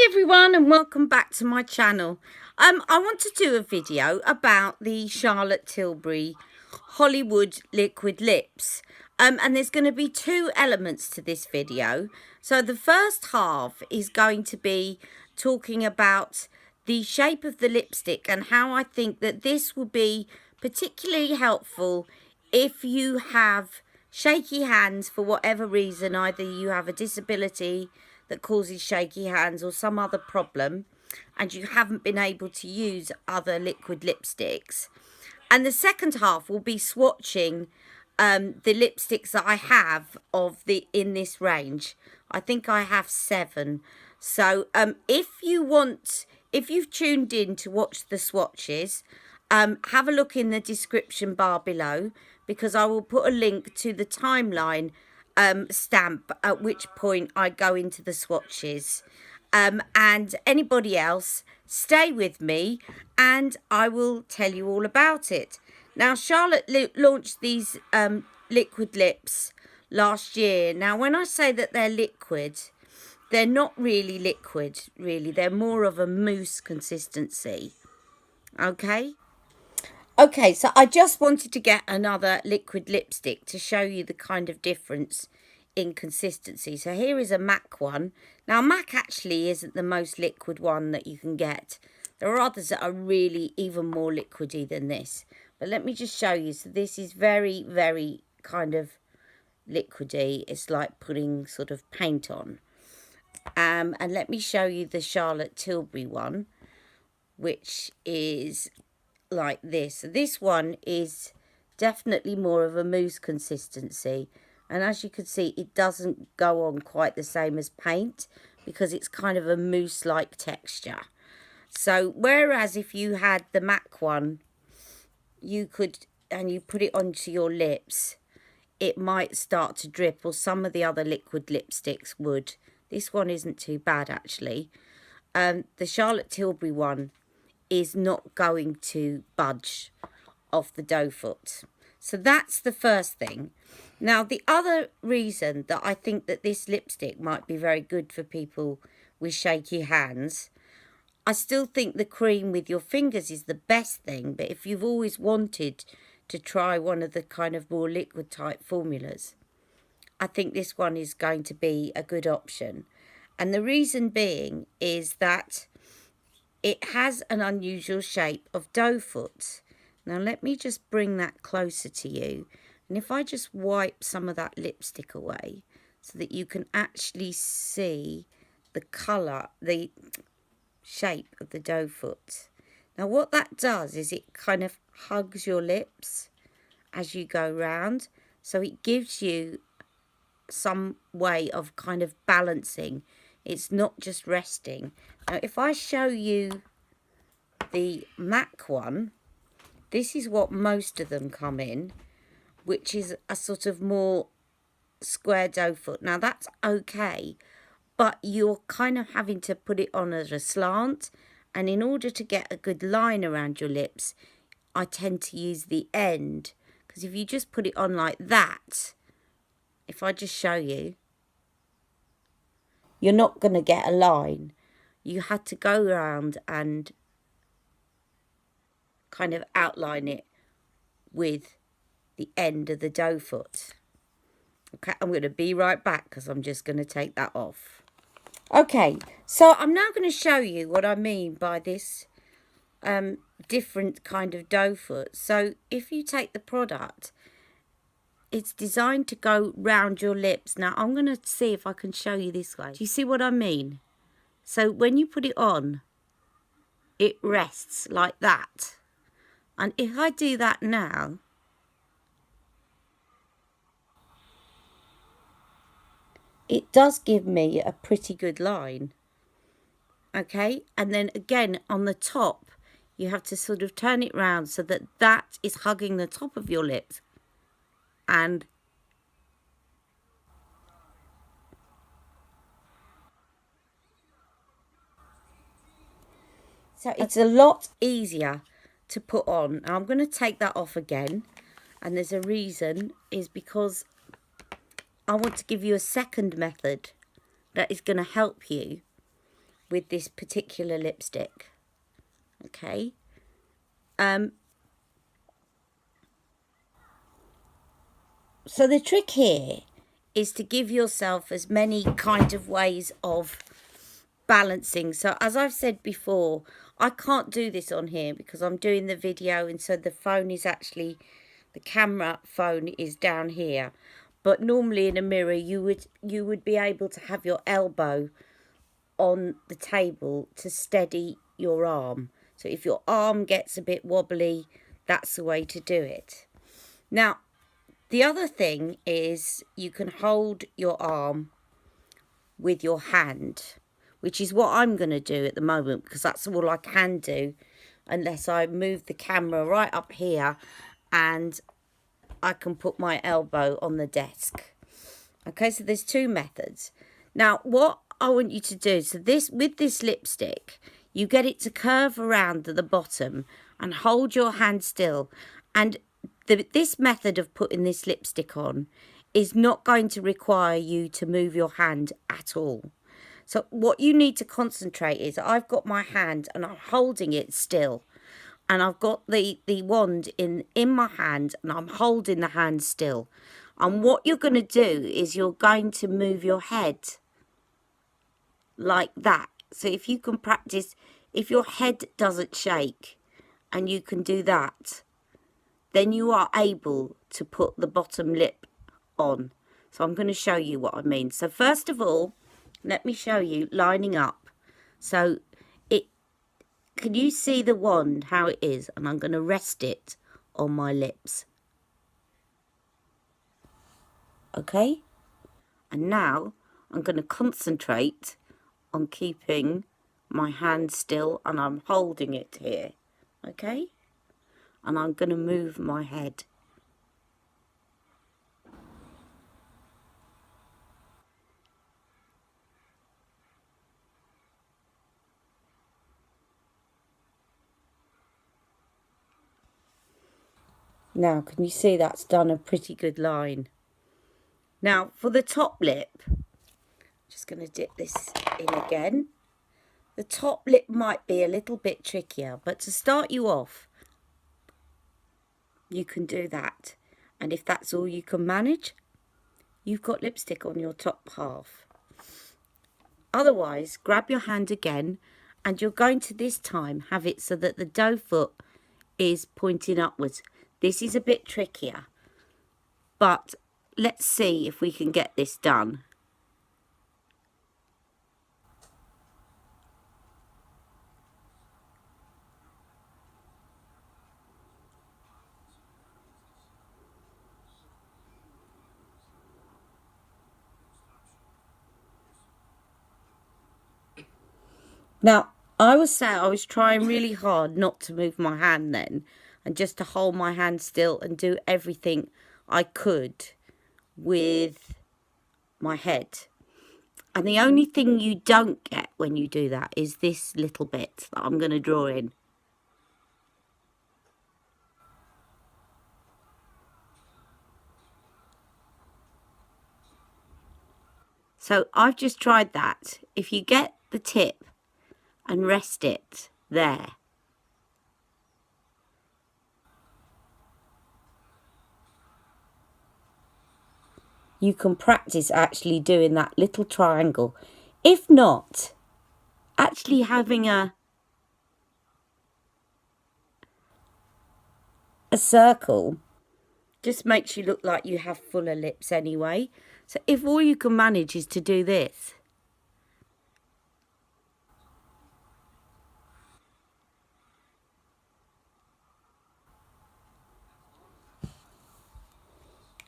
Hi everyone and welcome back to my channel. I want to do a video about the Charlotte Tilbury Hollywood Liquid Lips. And there's going to be two elements to this video. So the first half is going to be talking about the shape of the lipstick and how I think that this will be particularly helpful if you have shaky hands for whatever reason. Either you have a disability that causes shaky hands or some other problem and you haven't been able to use other liquid lipsticks. And the second half will be swatching the lipsticks that I have in this range. I think I have 7. So if you've tuned in to watch the swatches, have a look in the description bar below, because I will put a link to the timeline stamp at which point I go into the swatches. And anybody else, stay with me and I will tell you all about it. Now, Charlotte launched these liquid lips last year. Now, when I say that they're liquid, they're not really liquid, really. They're more of a mousse consistency. Okay? Okay, so I just wanted to get another liquid lipstick to show you the kind of difference in consistency. So here is a MAC one. Now, MAC actually isn't the most liquid one that you can get. There are others that are really even more liquidy than this. But let me just show you. So this is very, very kind of liquidy. It's like putting sort of paint on. And let me show you the Charlotte Tilbury one, which is like this. So this one is definitely more of a mousse consistency, and as you can see, it doesn't go on quite the same as paint because it's kind of a mousse like texture. So whereas if you had the MAC one, you could, and you put it onto your lips, it might start to drip, or some of the other liquid lipsticks would. This one isn't too bad actually. The Charlotte Tilbury one is not going to budge off the dough foot. So that's the first thing. Now, the other reason that I think that this lipstick might be very good for people with shaky hands, I still think the cream with your fingers is the best thing, but if you've always wanted to try one of the kind of more liquid type formulas, I think this one is going to be a good option. And the reason being is that it has an unusual shape of dough foot. Now let me just bring that closer to you. And if I just wipe some of that lipstick away so that you can actually see the colour, the shape of the dough foot. Now what that does is it kind of hugs your lips as you go round. So it gives you some way of kind of balancing. It's not just resting. Now, if I show you the MAC one, this is what most of them come in, which is a sort of more square dough foot. Now, that's okay, but you're kind of having to put it on as a slant. And in order to get a good line around your lips, I tend to use the end. Because if you just put it on like that, if I just show you, you're not going to get a line. You had to go around and kind of outline it with the end of the dough foot. Okay, I'm going to be right back because I'm just going to take that off. Okay, so I'm now going to show you what I mean by this different kind of dough foot. So if you take the product, it's designed to go round your lips. Now, I'm going to see if I can show you this way. Do you see what I mean? So when you put it on, it rests like that. And if I do that now, it does give me a pretty good line. Okay? And then again, on the top, you have to sort of turn it round so that that is hugging the top of your lips. And so it's a lot easier to put on. Now I'm going to take that off again. And there's a reason, is because I want to give you a second method that is going to help you with this particular lipstick. Okay. So the trick here is to give yourself as many kind of ways of balancing. So as I've said before, I can't do this on here because I'm doing the video, and so the phone is actually, the camera phone is down here. But normally in a mirror you would be able to have your elbow on the table to steady your arm. So if your arm gets a bit wobbly, that's the way to do it. Now, the other thing is you can hold your arm with your hand, which is what I'm going to do at the moment because that's all I can do unless I move the camera right up here and I can put my elbow on the desk. Okay, so there's two methods. Now, what I want you to do, so this, with this lipstick, you get it to curve around at the bottom and hold your hand still. And this method of putting this lipstick on is not going to require you to move your hand at all. So what you need to concentrate is, I've got my hand and I'm holding it still. And I've got the wand in my hand and I'm holding the hand still. And what you're going to do is you're going to move your head like that. So if you can practice, if your head doesn't shake and you can do that, then you are able to put the bottom lip on. So I'm going to show you what I mean. So first of all, let me show you lining up. So can you see the wand, how it is? And I'm going to rest it on my lips. Okay? And now I'm going to concentrate on keeping my hand still and I'm holding it here. Okay? And I'm going to move my head. Now, can you see that's done a pretty good line? Now, for the top lip, just going to dip this in again. The top lip might be a little bit trickier, but to start you off, you can do that. And if that's all you can manage, you've got lipstick on your top half. Otherwise, grab your hand again, and you're going to this time have it so that the doe foot is pointing upwards. This is a bit trickier, but let's see if we can get this done. Now, I was trying really hard not to move my hand then, and just to hold my hand still and do everything I could with my head. And the only thing you don't get when you do that is this little bit that I'm going to draw in. So I've just tried that. If you get the tip and rest it there, you can practice actually doing that little triangle. If not, actually having a circle just makes you look like you have fuller lips anyway. So if all you can manage is to do this,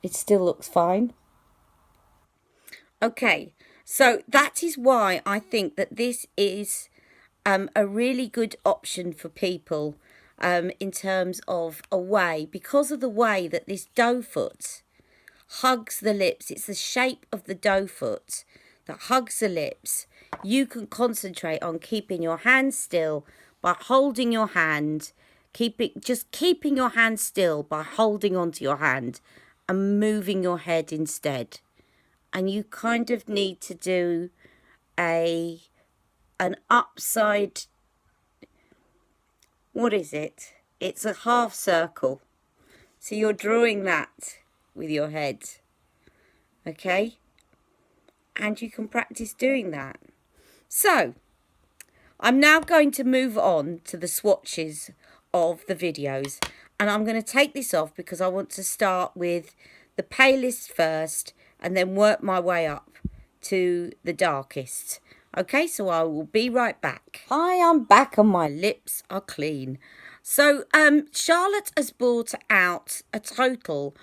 it still looks fine. Okay, so that is why I think that this is a really good option for people in terms of a way, because of the way that this doe foot hugs the lips. It's the shape of the doe foot that hugs the lips. You can concentrate on keeping your hand still by holding your hand, just keeping your hand still by holding onto your hand and moving your head instead. And you kind of need to do a an upside, what is it? It's a half circle. So you're drawing that with your head, okay? And you can practice doing that. So I'm now going to move on to the swatches of the videos, and I'm going to take this off because I want to start with the palest first and then work my way up to the darkest. Okay, so I will be right back. Hi, I'm back and my lips are clean. So Charlotte has brought out a total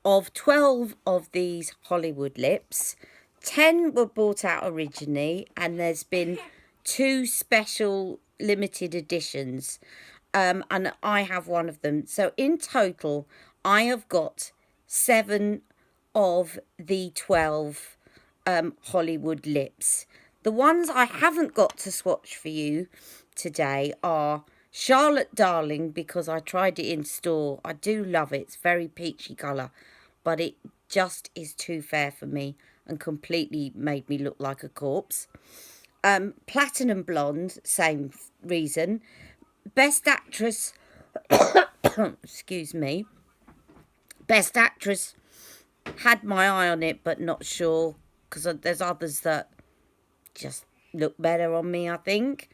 of 12 of these Hollywood lips. 10 were bought out originally, and there's been 2 special limited editions, and I have one of them. So in total, I have got 7 of the 12 Hollywood lips. The ones I haven't got to swatch for you today are Charlotte Darling, because I tried it in store. I do love it. It's very peachy colour, but it just is too fair for me and completely made me look like a corpse. Platinum Blonde, same reason. Best Actress, excuse me. Best Actress, had my eye on it, but not sure, because there's others that just look better on me, I think.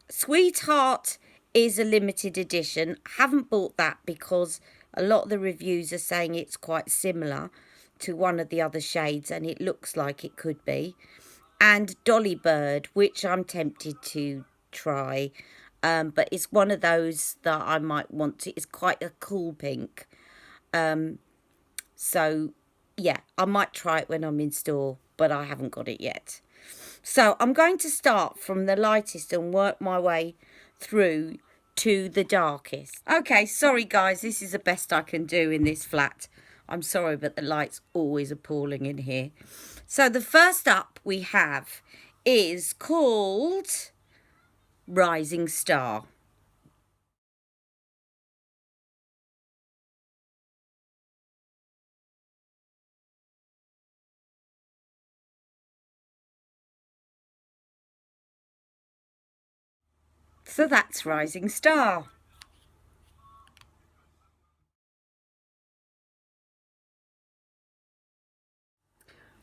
Sweetheart is a limited edition. Haven't bought that because a lot of the reviews are saying it's quite similar to one of the other shades, and it looks like it could be. And Dolly Bird, which I'm tempted to try, but it's one of those that I might want to. It's quite a cool pink, so yeah, I might try it when I'm in store, but I haven't got it yet. So I'm going to start from the lightest and work my way through to the darkest. Okay, sorry guys, this is the best I can do in this flat. I'm sorry, but the light's always appalling in here. So the first up we have is called Rising Star. So that's Rising Star.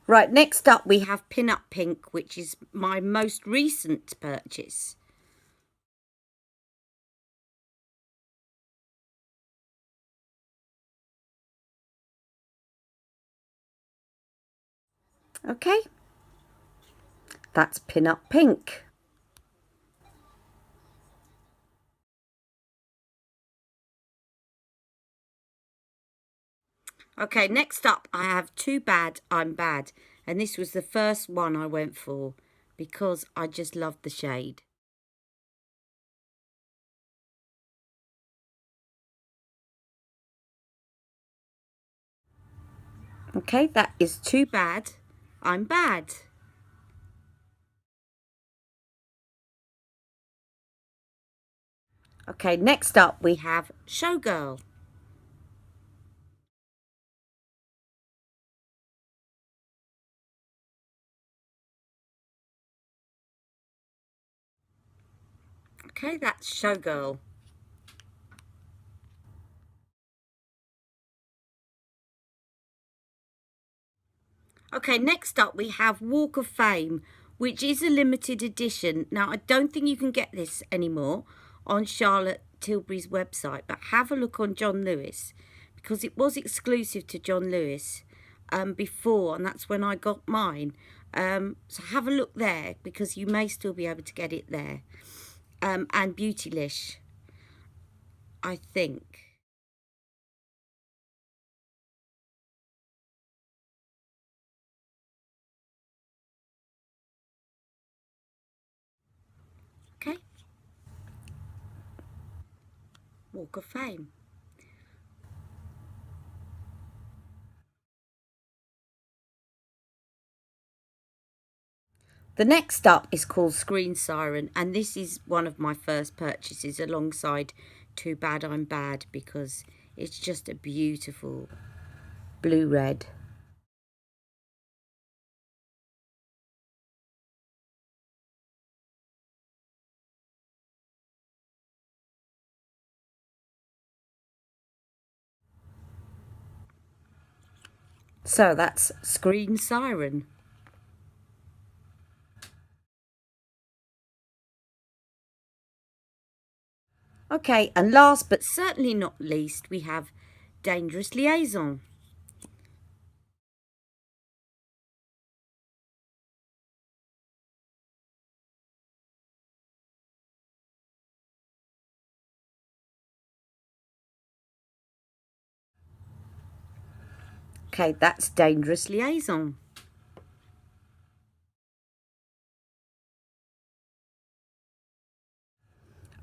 Right, next up we have Pin Up Pink, which is my most recent purchase. Okay, that's Pin Up Pink. Okay, next up I have Too Bad I'm Bad, and this was the first one I went for because I just loved the shade. Okay, that is Too Bad I'm Bad. Okay, next up we have Showgirl. Okay, that's Showgirl. Okay, next up we have Walk of Fame, which is a limited edition. Now, I don't think you can get this anymore on Charlotte Tilbury's website, but have a look on John Lewis, because it was exclusive to John Lewis before, and that's when I got mine. So have a look there, because you may still be able to get it there. And Beautylish, I think. Okay. Walk of Fame. The next up is called Screen Siren, and this is one of my first purchases alongside Too Bad I'm Bad, because it's just a beautiful blue-red. So that's Screen Siren. Okay, and last but certainly not least, we have Dangerous Liaison. Okay, that's Dangerous Liaison.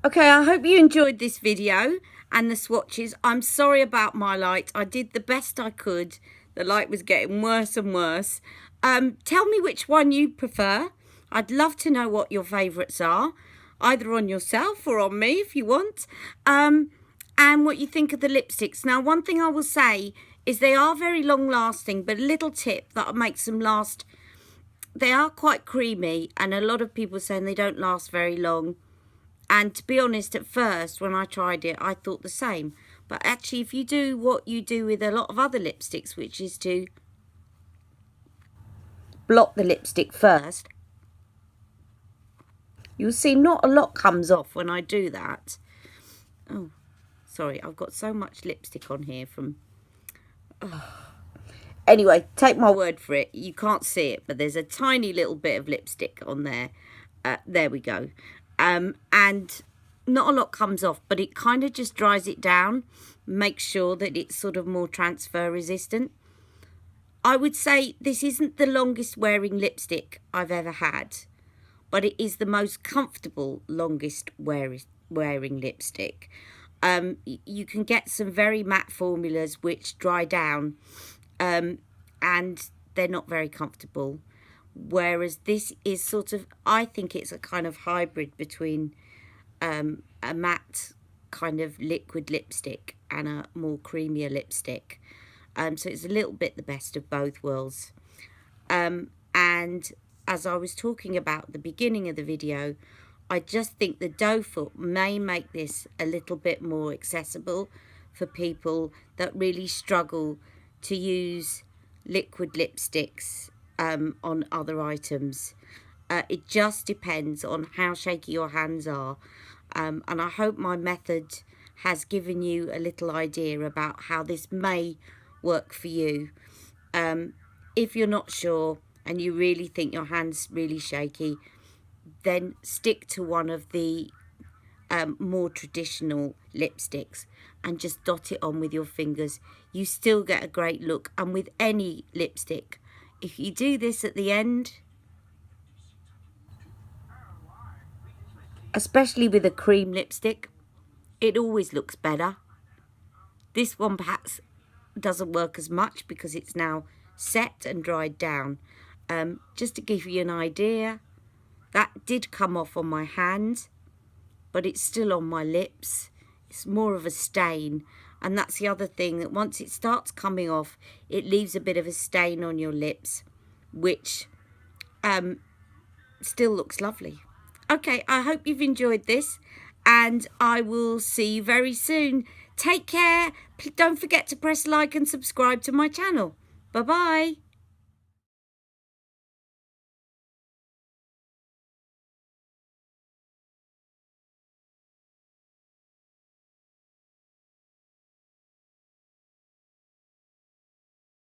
Okay, I hope you enjoyed this video and the swatches. I'm sorry about my light. I did the best I could. The light was getting worse and worse. Tell me which one you prefer. I'd love to know what your favourites are, either on yourself or on me if you want. And what you think of the lipsticks. Now, one thing I will say is they are very long lasting, but a little tip that makes them last, they are quite creamy, and a lot of people saying they don't last very long. And to be honest, at first when I tried it, I thought the same. But actually, if you do what you do with a lot of other lipsticks, which is to blot the lipstick first, you'll see not a lot comes off when I do that. Oh, sorry, I've got so much lipstick on here from... Oh. Anyway, take my word for it. You can't see it, but there's a tiny little bit of lipstick on there. There we go. And not a lot comes off, but it kind of just dries it down, makes sure that it's sort of more transfer resistant. I would say this isn't the longest wearing lipstick I've ever had, but it is the most comfortable longest wearing lipstick. You can get some very matte formulas which dry down, and they're not very comfortable. Whereas this is sort of, I think it's a kind of hybrid between a matte kind of liquid lipstick and a more creamier lipstick. So it's a little bit the best of both worlds. And as I was talking about at the beginning of the video, I just think the doe foot may make this a little bit more accessible for people that really struggle to use liquid lipsticks on other items. It just depends on how shaky your hands are, and I hope my method has given you a little idea about how this may work for you. If you're not sure and you really think your hand's really shaky, then stick to one of the more traditional lipsticks and just dot it on with your fingers. You still get a great look, and with any lipstick, if you do this at the end, especially with a cream lipstick, it always looks better. This one perhaps doesn't work as much because it's now set and dried down. Just to give you an idea, that did come off on my hand, but it's still on my lips. It's more of a stain, and that's the other thing, that once it starts coming off, it leaves a bit of a stain on your lips, which still looks lovely. Okay, I hope you've enjoyed this, and I will see you very soon. Take care. Don't forget to press like and subscribe to my channel. Bye-bye.